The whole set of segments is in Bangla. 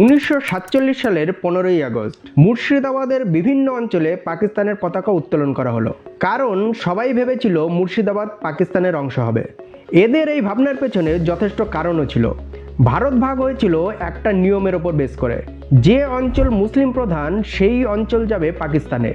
1947 সালের 15ই আগস্ট মুর্শিদাবাদের বিভিন্ন অঞ্চলে পাকিস্তানের পতাকা উত্তোলন করা হলো। কারণ সবাই ভেবেছিল মুর্শিদাবাদ পাকিস্তানের অংশ হবে। এদের এই ভাবনার পেছনে যথেষ্ট কারণও ছিল। ভারত ভাগ হয়েছিল একটা নিয়মের ওপর বেস করে, যে অঞ্চল মুসলিম প্রধান সেই অঞ্চল যাবে পাকিস্তানে,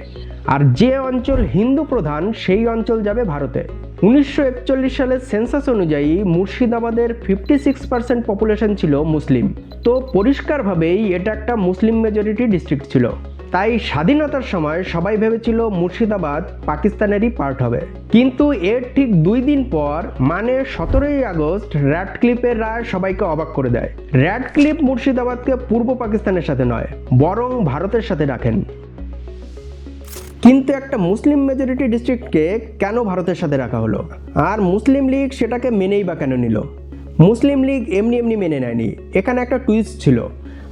আর যে অঞ্চল হিন্দু প্রধান সেই অঞ্চল যাবে ভারতে। 1941 সালের সেন্সাস অনুযায়ী মুর্শিদাবাদের 56% পপুলেশন ছিল মুসলিম। তো পরিষ্কারভাবেই এটা একটা মুসলিম মেজরিটি ডিস্ট্রিক্ট ছিল। তাই স্বাধীনতার সময় সবাই ভেবেছিল মুর্শিদাবাদ পাকিস্তানেরই পার্ট হবে। কিন্তু এর ঠিক 2 দিন পর মানে 17ই আগস্ট র্যাডক্লিফের রায় সবাইকে অবাক করে দেয়। র্যাডক্লিফ মুর্শিদাবাদকে পূর্ব পাকিস্তানের সাথে নয়, বরং ভারতের সাথে রাখেন। কিন্তু একটা মুসলিম মেজরিটি ডিস্ট্রিক্টকে কেন ভারতের সাথে রাখা হলো, আর মুসলিম লীগ সেটাকে মেনেই বা কেন নিল? মুসলিম লীগ এমনি এমনি মেনে নেয়নি, এখানে একটা টুইস্ট ছিল।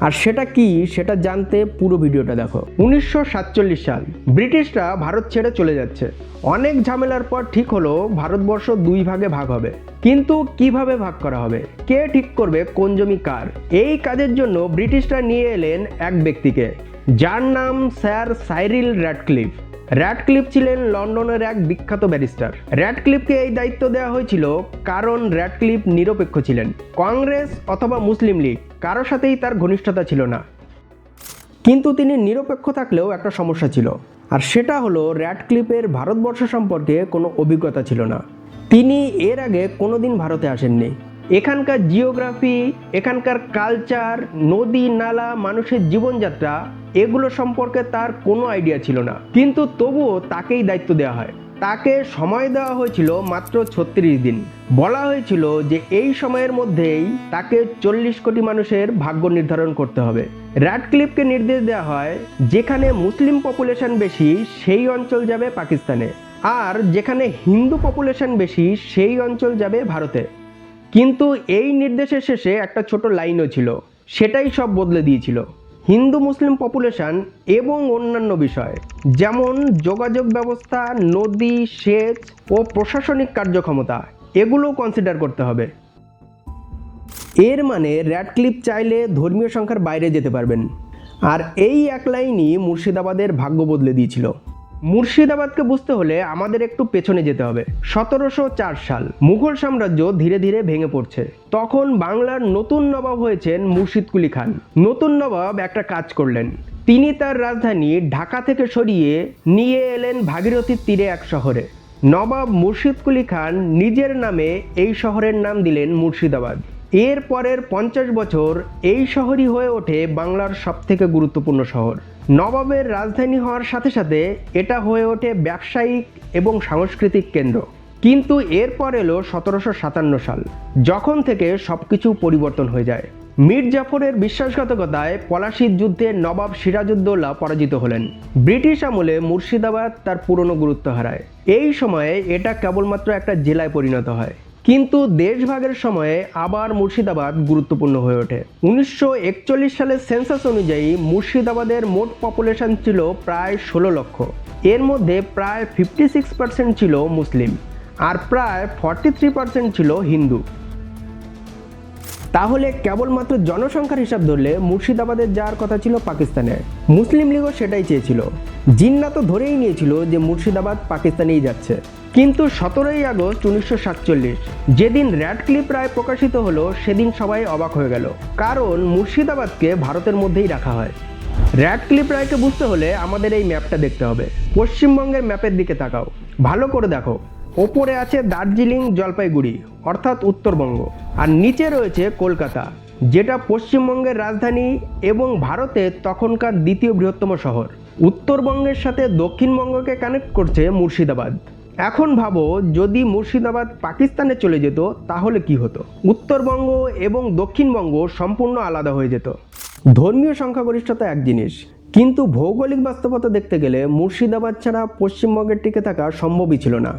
আর সেটা কি, সেটা জানতে পুরো ভিডিওটা দেখো। 1947 সাল, ব্রিটিশরা ভারত ছেড়ে চলে যাচ্ছে। অনেক ঝামেলার পর ঠিক হলো ভারতবর্ষ 2 ভাগে ভাগ হবে। কিন্তু কিভাবে ভাগ করা হবে, কে ঠিক করবে কোন জমি কার? এই কাজের জন্য ব্রিটিশরা নিয়ে এলেন এক ব্যক্তিকে, যার নাম স্যার সাইরিল র্যাডক্লিফ। র্যাডক্লিফ ছিলেন লন্ডনের এক বিখ্যাত ব্যারিস্টার। র্যাডক্লিফকে এই দায়িত্ব দেওয়া হয়েছিল কারণ র্যাডক্লিফ নিরপেক্ষ ছিলেন। কংগ্রেস অথবা মুসলিম লীগ কারো সাথেই তার ঘনিষ্ঠতা ছিল না। কিন্তু তিনি নিরপেক্ষ থাকলেও একটা সমস্যা ছিল, আর সেটা হলো র্যাডক্লিফের ভারতবর্ষ সম্পর্কে কোনো অভিজ্ঞতা ছিল না। তিনি এর আগে কোনোদিন ভারতে আসেননি। এখানকার জিওগ্রাফি, এখানকার কালচার, নদী নালা, মানুষের জীবনযাত্রা, এগুলো সম্পর্কে তার কোনো আইডিয়া ছিল না। কিন্তু তবুও তাকেই দায়িত্ব দেওয়া হয়। তাকে সময় দেওয়া হয়েছিল মাত্র 36 দিন। বলা হয়েছিল যে এই সময়ের মধ্যেই তাকে 40 কোটি মানুষের ভাগ্য নির্ধারণ করতে হবে। র্যাডক্লিফকে নির্দেশ দেওয়া হয় যেখানে মুসলিম পপুলেশন বেশি সেই অঞ্চল যাবে পাকিস্তানে, আর যেখানে হিন্দু পপুলেশন বেশি সেই অঞ্চল যাবে ভারতে। কিন্তু এই নির্দেশের শেষে একটা ছোট লাইনও ছিল, সেটাই সব বদলে দিয়েছিল। হিন্দু মুসলিম পপুলেশন এবং অন্যান্য বিষয় যেমন যোগাযোগ ব্যবস্থা, নদী, সেচ ও প্রশাসনিক কার্যক্ষমতা, এগুলো কনসিডার করতে হবে। এর মানে র্যাডক্লিফ চাইলে ধর্মীয় সংখ্যার বাইরে যেতে পারবেন। আর এই এক লাইনই মুর্শিদাবাদের ভাগ্য বদলে দিয়েছিল। মুর্শিদাবাদকে বুঝতে হলে আমাদের একটু পেছনে যেতে হবে। 1704 সাল, মুঘল সাম্রাজ্য ধীরে ধীরে ভেঙে পড়ছে। তখন বাংলার নতুন নবাব হয়েছেন মুর্শিদ কুলি খান। নতুন নবাব একটা কাজ করলেন, তিনি তার রাজধানী ঢাকা থেকে সরিয়ে নিয়ে এলেন ভাগীরথীর তীরে এক শহরে। নবাব মুর্শিদ কুলি খান নিজের নামে এই শহরের নাম দিলেন মুর্শিদাবাদ। এর পরের 50 বছর এই শহরই হয়ে ওঠে বাংলার সবথেকে গুরুত্বপূর্ণ শহর। নবাবের রাজধানী হওয়ার সাথে সাথে এটা হয়ে ওঠে ব্যবসায়িক এবং সাংস্কৃতিক কেন্দ্র। কিন্তু এরপর এলো 1757 সাল, যখন থেকে সবকিছু পরিবর্তন হয়ে যায়। মীর জাফরের বিশ্বাসঘাতকতায় পলাশির যুদ্ধে নবাব সিরাজউদ্দৌলা পরাজিত হলেন। ব্রিটিশ আমলে মুর্শিদাবাদ তার পুরনো গুরুত্ব হারায়। এই সময়ে এটা কেবলমাত্র একটা জেলায় পরিণত হয়। কিন্তু দেশভাগের সময়ে আবার মুর্শিদাবাদ গুরুত্বপূর্ণ হয়ে ওঠে। 1941 সালের সেন্সাস অনুযায়ী মুর্শিদাবাদের মোট পপুলেশন ছিল প্রায় 16 লক্ষ। এর মধ্যে প্রায় 56% ছিল মুসলিম, আর প্রায় 43% ছিল হিন্দু। তাহলে কেবলমাত্র জনসংখ্যার হিসাব ধরলে মুর্শিদাবাদের যাওয়ার কথা ছিল পাকিস্তানে। মুসলিম লীগও সেটাই চেয়েছিল। জিন্না তো ধরেই নিয়েছিল যে মুর্শিদাবাদ পাকিস্তানেই যাচ্ছে। কিন্তু 17ই আগস্ট 1947 যেদিন র্যাডক্লিফ রায় প্রকাশিত হলো, সেদিন সবাই অবাক হয়ে গেল, কারণ মুর্শিদাবাদকে ভারতের মধ্যেই রাখা হয়। র্যাডক্লিফ রায়কে বুঝতে হলে আমাদের এই ম্যাপটা দেখতে হবে। পশ্চিমবঙ্গের ম্যাপের দিকে তাকাও, ভালো করে দেখো। ওপরে আছে দার্জিলিং, জলপাইগুড়ি অর্থাৎ উত্তরবঙ্গ, আর নিচে রয়েছে কলকাতা, যেটা পশ্চিমবঙ্গের রাজধানী এবং ভারতের তখনকার দ্বিতীয় বৃহত্তম শহর। উত্তরবঙ্গের সাথে দক্ষিণবঙ্গকে কানেক্ট করছে মুর্শিদাবাদ। এখন ভাবো, যদি মুর্শিদাবাদ পাকিস্তানে চলে যেত তাহলে কি হতো? উত্তরবঙ্গ এবং দক্ষিণবঙ্গ সম্পূর্ণ আলাদা হয়ে যেত। ধর্মীয় সংখ্যাগরিষ্ঠতা এক জিনিস, কিন্তু ভৌগোলিক বাস্তবতা দেখতে গেলে মুর্শিদাবাদ ছাড়া পশ্চিমবঙ্গের টিকে থাকা সম্ভবই ছিল না।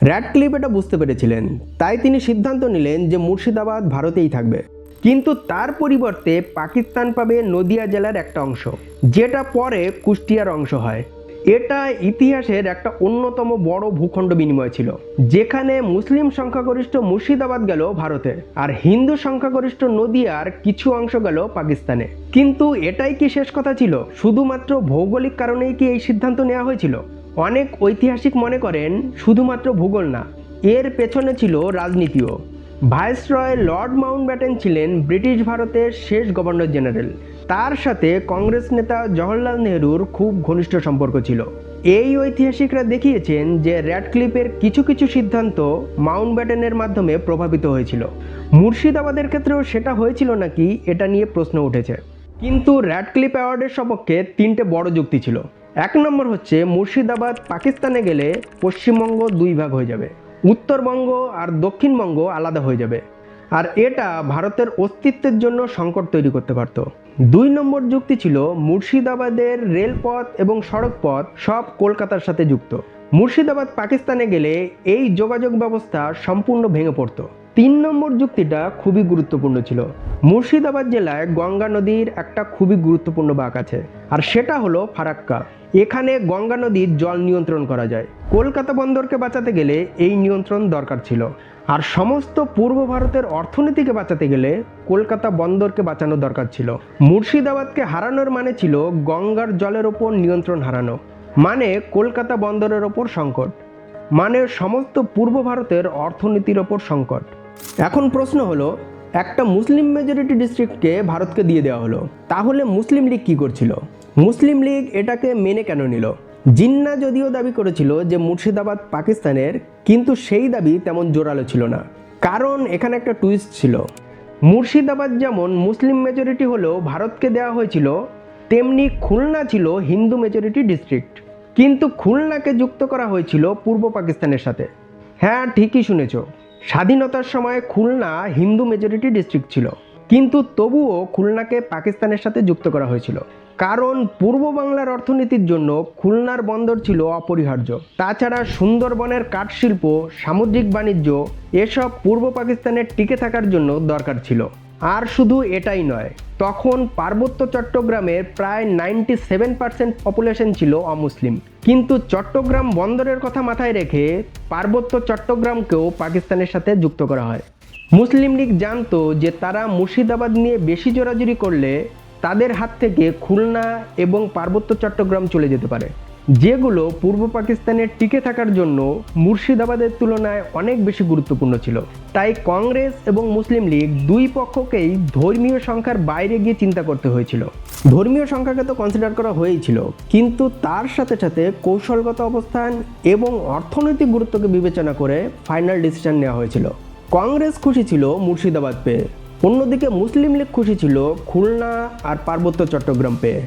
র্যাডক্লিফ এটা বুঝতে পেরেছিলেন, তাই তিনি সিদ্ধান্ত নিলেন যে মুর্শিদাবাদ ভারতেই থাকবে। কিন্তু তার পরিবর্তে পাকিস্তান পাবে নদিয়া জেলার একটা অংশ, যেটা পরে কুষ্টিয়ার অংশ হয়। এটা ইতিহাসের একটা অন্যতম বড় ভূখণ্ড বিনিময় ছিল, যেখানে মুসলিম সংখ্যাগরিষ্ঠ মুর্শিদাবাদ গেল ভারতে আর হিন্দু সংখ্যাগরিষ্ঠ নদিয়ার কিছু অংশ গেল পাকিস্তানে। কিন্তু এটাই কি শেষ কথা ছিল? শুধুমাত্র ভৌগোলিক কারণেই কি এই সিদ্ধান্ত নেওয়া হয়েছিল? অনেক ঐতিহাসিক মনে করেন শুধুমাত্র ভূগোল না, এর পেছনে ছিল রাজনীতিও। ভাইসরয় লর্ড মাউন্টব্যাটেন ছিলেন ব্রিটিশ ভারতের শেষ গভর্নর জেনারেল। তার সাথে কংগ্রেস নেতা জওহরলাল নেহরুর খুব ঘনিষ্ঠ সম্পর্ক ছিল। এই ঐতিহাসিকরা দেখিয়েছেন যে র্যাডক্লিফের কিছু কিছু সিদ্ধান্ত মাউন্টব্যাটেনের মাধ্যমে প্রভাবিত হয়েছিল। মুর্শিদাবাদের ক্ষেত্রেও সেটা হয়েছিল নাকি, এটা নিয়ে প্রশ্ন উঠেছে। কিন্তু র্যাডক্লিফ অ্যাওয়ার্ডের সপক্ষে তিনটে বড় যুক্তি ছিল। এক নম্বর হচ্ছে, মুর্শিদাবাদ পাকিস্তানে গেলে পশ্চিমবঙ্গ দুই ভাগ হয়ে যাবে, উত্তরবঙ্গ আর দক্ষিণবঙ্গ আলাদা হয়ে যাবে, আর এটা ভারতের অস্তিত্বের জন্য সংকট তৈরি করতে পারত। দুই নম্বর যুক্তি ছিল, মুর্শিদাবাদের রেলপথ এবং সড়কপথ সব কলকাতার সাথে যুক্ত। মুর্শিদাবাদ পাকিস্তানে গেলে এই যোগাযোগ ব্যবস্থা সম্পূর্ণ ভেঙে পড়ত। তিন নম্বর যুক্তিটা খুবই গুরুত্বপূর্ণ ছিল। মুর্শিদাবাদ জেলায় গঙ্গা নদীর একটা খুবই গুরুত্বপূর্ণ বাঁক আছে, আর সেটা হলো ফারাক্কা। এখানে গঙ্গা নদীর জল নিয়ন্ত্রণ করা যায়। কলকাতা বন্দরকে বাঁচাতে গেলে এই নিয়ন্ত্রণ দরকার ছিল, আর সমস্ত পূর্ব ভারতের অর্থনীতিকে বাঁচাতে গেলে কলকাতা বন্দরকে বাঁচানো দরকার ছিল। মুর্শিদাবাদকে হারানোর মানে ছিল গঙ্গার জলের ওপর নিয়ন্ত্রণ হারানো, মানে কলকাতা বন্দরের ওপর সংকট, মানে সমস্ত পূর্ব ভারতের অর্থনীতির ওপর সংকট। এখন প্রশ্ন হলো, একটা মুসলিম মেজরিটি ডিস্ট্রিক্টকে ভারতকে দিয়ে দেওয়া হলো, তাহলে মুসলিম লীগ কী করছিল? মুসলিম লীগ এটাকে মেনে কেন নিল? জিন্না যদিও দাবি করেছিল যে মুর্শিদাবাদ পাকিস্তানের, কিন্তু সেই দাবি তেমন জোরালো ছিল না। কারণ এখানে একটা টুইস্ট ছিল। মুর্শিদাবাদ যেমন মুসলিম মেজরিটি হলেও ভারতকে দেওয়া হয়েছিল, তেমনি খুলনা ছিল হিন্দু মেজরিটি ডিস্ট্রিক্ট, কিন্তু খুলনাকে যুক্ত করা হয়েছিল পূর্ব পাকিস্তানের সাথে। হ্যাঁ, ঠিকই শুনেছ, স্বাধীনতার সময় খুলনা হিন্দু মেজরিটি ডিস্ট্রিক্ট ছিল, কিন্তু তবুও খুলনাকে পাকিস্তানের সাথে যুক্ত করা হয়েছিল। কারণ পূর্ব বাংলার অর্থনীতির জন্য খুলনার বন্দর ছিল অপরিহার্য। তাছাড়া সুন্দরবনের কাঠ শিল্প, সামুদ্রিক বাণিজ্য এসব পূর্ব পাকিস্তানের টিকে থাকার জন্য দরকার ছিল। আর শুধু এটাই নয়, তখন পার্বত্য চট্টগ্রামের প্রায় 97% পপুলেশন ছিল অমুসলিম। কিন্তু চট্টগ্রাম বন্দরের কথা মাথায় রেখে পার্বত্য চট্টগ্রামকেও পাকিস্তানের সাথে যুক্ত করা হয়। মুসলিম লীগ জানতো যে তারা মুর্শিদাবাদ নিয়ে বেশি জোরাজুরি করলে তাদের হাত থেকে খুলনা এবং পার্বত্য চট্টগ্রাম চলে যেতে পারে, যেগুলো পূর্ব পাকিস্তানের টিকে থাকার জন্য মুর্শিদাবাদের তুলনায় অনেক বেশি গুরুত্বপূর্ণ ছিল। তাই কংগ্রেস এবং মুসলিম লীগ দুই পক্ষকেই ধর্মীয় সংখ্যার বাইরে গিয়ে চিন্তা করতে হয়েছিল। ধর্মীয় সংখ্যাকে তো কনসিডার করা হয়েছিল, কিন্তু তার সাথে সাথে কৌশলগত অবস্থান এবং অর্থনৈতিক গুরুত্বকে বিবেচনা করে ফাইনাল ডিসিশন নেওয়া হয়েছিল। কংগ্রেস খুশি ছিল মুর্শিদাবাদ পেয়ে, অন্যদিকে মুসলিম লীগ খুশি ছিল খুলনা আর পার্বত্য চট্টগ্রাম পেয়ে।